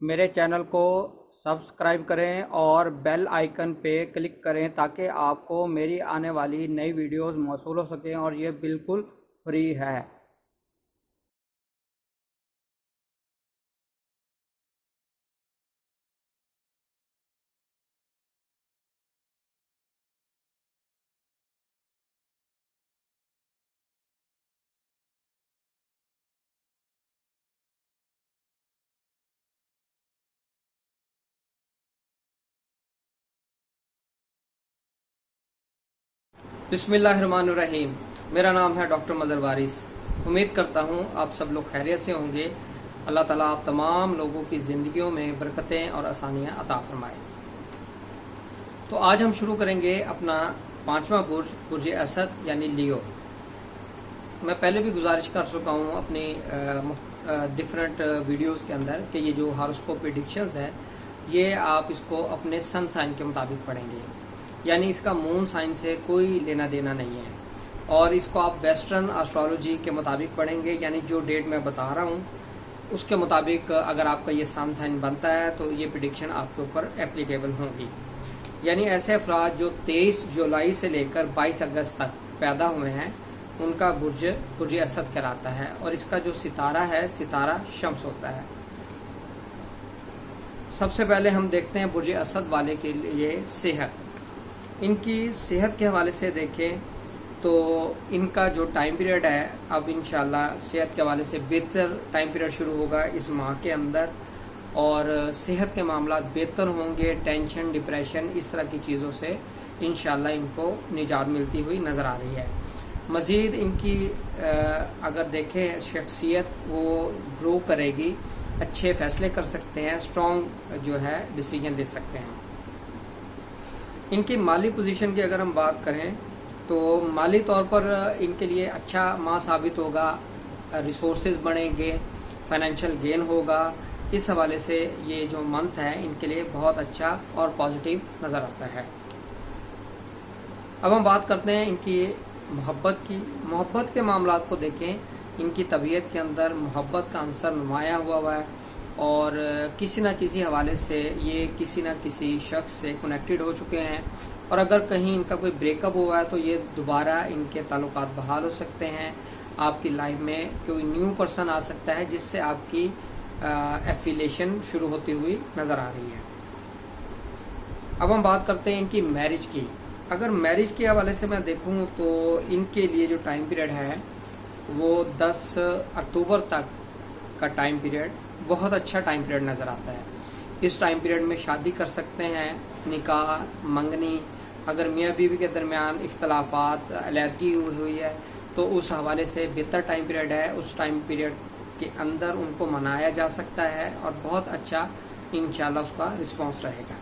میرے چینل کو سبسکرائب کریں اور بیل آئیکن پہ کلک کریں تاکہ آپ کو میری آنے والی نئی ویڈیوز موصول ہو سکیں، اور یہ بالکل فری ہے۔ بسم اللہ الرحمن الرحیم۔ میرا نام ہے ڈاکٹر مظہر وارث۔ امید کرتا ہوں آپ سب لوگ خیریت سے ہوں گے۔ اللہ تعالیٰ آپ تمام لوگوں کی زندگیوں میں برکتیں اور آسانیاں عطا فرمائے۔ تو آج ہم شروع کریں گے اپنا 5واں برج اسد یعنی لیو۔ میں پہلے بھی گزارش کر چکا ہوں اپنی ڈفرینٹ ویڈیوز کے اندر کہ یہ جو ہاروسکوپ پریڈکشنز ہے یہ آپ اس کو اپنے سن سائن کے مطابق پڑھیں گے، یعنی اس کا مون سائن سے کوئی لینا دینا نہیں ہے، اور اس کو آپ ویسٹرن اسٹرالوجی کے مطابق پڑھیں گے، یعنی جو ڈیٹ میں بتا رہا ہوں اس کے مطابق اگر آپ کا یہ سن سائن بنتا ہے تو یہ پریڈکشن آپ کے اوپر اپلیکیبل ہوں گی۔ یعنی ایسے افراد جو 23 جولائی سے لے کر 22 اگست تک پیدا ہوئے ہیں ان کا برج اسد کہلاتا ہے، اور اس کا جو ستارہ ہے ستارہ شمس ہوتا ہے۔ سب سے پہلے ہم دیکھتے ہیں برج اسد والے کے لیے صحت۔ ان کی صحت کے حوالے سے دیکھیں تو ان کا جو ٹائم پیریڈ ہے اب انشاءاللہ صحت کے حوالے سے بہتر ٹائم پیریڈ شروع ہوگا اس ماہ کے اندر، اور صحت کے معاملات بہتر ہوں گے۔ ٹینشن، ڈپریشن، اس طرح کی چیزوں سے انشاءاللہ ان کو نجات ملتی ہوئی نظر آ رہی ہے۔ مزید ان کی اگر دیکھیں شخصیت وہ گرو کرے گی، اچھے فیصلے کر سکتے ہیں، اسٹرانگ جو ہے ڈیسیجن لے سکتے ہیں۔ ان کی مالی پوزیشن کی اگر ہم بات کریں تو مالی طور پر ان کے لیے اچھا ماہ ثابت ہوگا، ریسورسز بڑھیں گے، فائنینشیل گین ہوگا۔ اس حوالے سے یہ جو منتھ ہے ان کے لیے بہت اچھا اور پازیٹیو نظر آتا ہے۔ اب ہم بات کرتے ہیں ان کی محبت کی۔ محبت کے معاملات کو دیکھیں، ان کی طبیعت کے اندر محبت کا عنصر نمایاں ہوا ہے، اور کسی نہ کسی حوالے سے یہ کسی نہ کسی شخص سے کنیکٹڈ ہو چکے ہیں، اور اگر کہیں ان کا کوئی بریک اپ ہوا ہے تو یہ دوبارہ ان کے تعلقات بحال ہو سکتے ہیں۔ آپ کی لائف میں کوئی نیو پرسن آ سکتا ہے جس سے آپ کی ایفیلیشن شروع ہوتی ہوئی نظر آ رہی ہے۔ اب ہم بات کرتے ہیں ان کی میرج کی۔ اگر میرج کے حوالے سے میں دیکھوں تو ان کے لیے جو ٹائم پیریڈ ہے وہ 10 اکتوبر تک کا ٹائم پیریڈ بہت اچھا ٹائم پیریڈ نظر آتا ہے۔ اس ٹائم پیریڈ میں شادی کر سکتے ہیں، نکاح، منگنی، اگر میاں بیوی کے درمیان اختلافات، علیحدگی ہوئی ہے تو اس حوالے سے بہتر ٹائم پیریڈ ہے۔ اس ٹائم پیریڈ کے اندر ان کو منایا جا سکتا ہے اور بہت اچھا انشاءاللہ اس کا رسپانس رہے گا۔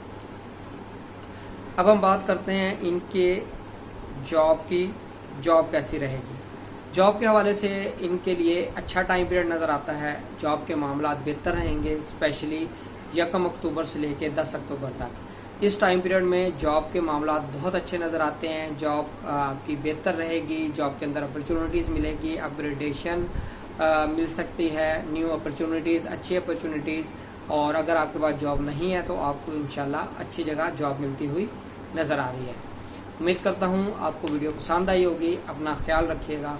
اب ہم بات کرتے ہیں ان کے جاب کی۔ جاب کیسی رہے گی؟ جاب کے حوالے سے ان کے لیے اچھا ٹائم پیریڈ نظر آتا ہے۔ جاب کے معاملات بہتر رہیں گے، اسپیشلی 1 اکتوبر سے لے کے 10 اکتوبر تک۔ اس ٹائم پیریڈ میں جاب کے معاملات بہت اچھے نظر آتے ہیں۔ جاب آپ کی بہتر رہے گی، جاب کے اندر اپرچونٹیز ملے گی، اپ گریڈیشن مل سکتی ہے، نیو اپرچونٹیز، اچھی اپرچونٹیز، اور اگر آپ کے پاس جاب نہیں ہے تو آپ کو انشاءاللہ اچھی جگہ جاب ملتی ہوئی نظر آ رہی ہے۔ امید کرتا ہوں آپ کو ویڈیو پسند آئی ہوگی۔ اپنا خیال رکھیے گا۔